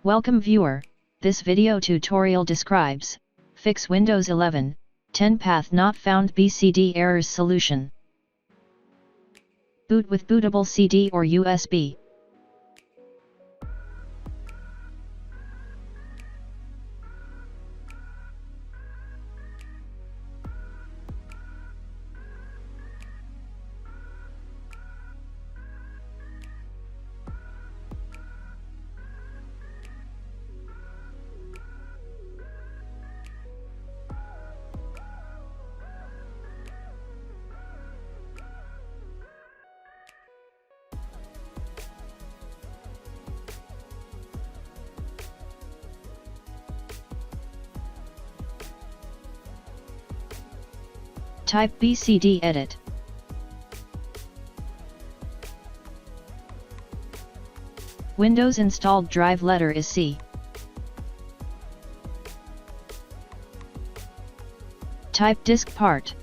Welcome viewer, this video tutorial describes, fix Windows 11, 10 path not found BCD errors solution. Boot with bootable CD or USB. Type BCD edit. Windows installed drive letter is C. Type disk part.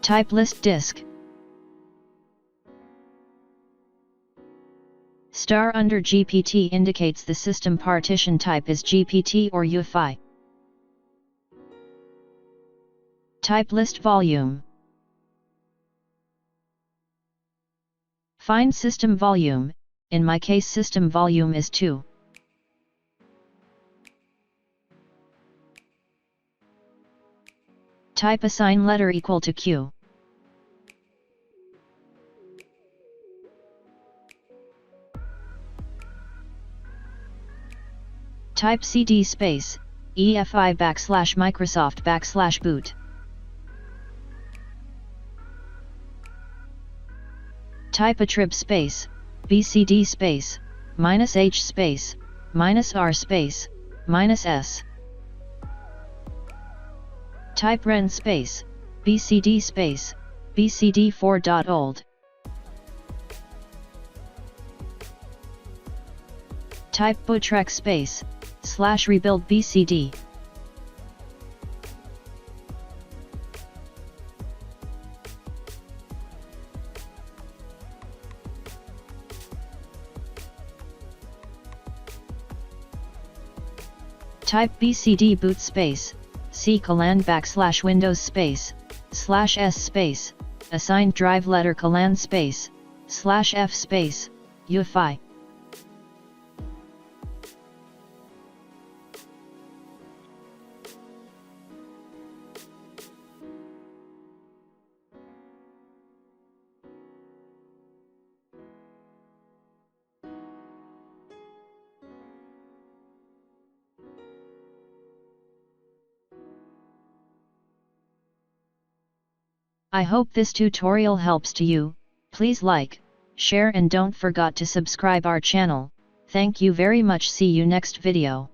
Type list disk. Star under GPT indicates the system partition type is GPT or UEFI. Type list volume. Find system volume, in my case system volume is 2. Type assign letter equal to Q. Type cd space, EFI / Microsoft / boot. Type attrib space, BCD space, -H space, -R space, -S. Type ren space, BCD space, BCD4.old. Type bootrec space, /rebuild BCD. Type BCD boot space, C command / Windows space, /S space, assigned drive letter command space, /F space, UEFI. I hope this tutorial helps to you. Please like, share and don't forget to subscribe our channel. Thank you very much. See you next video.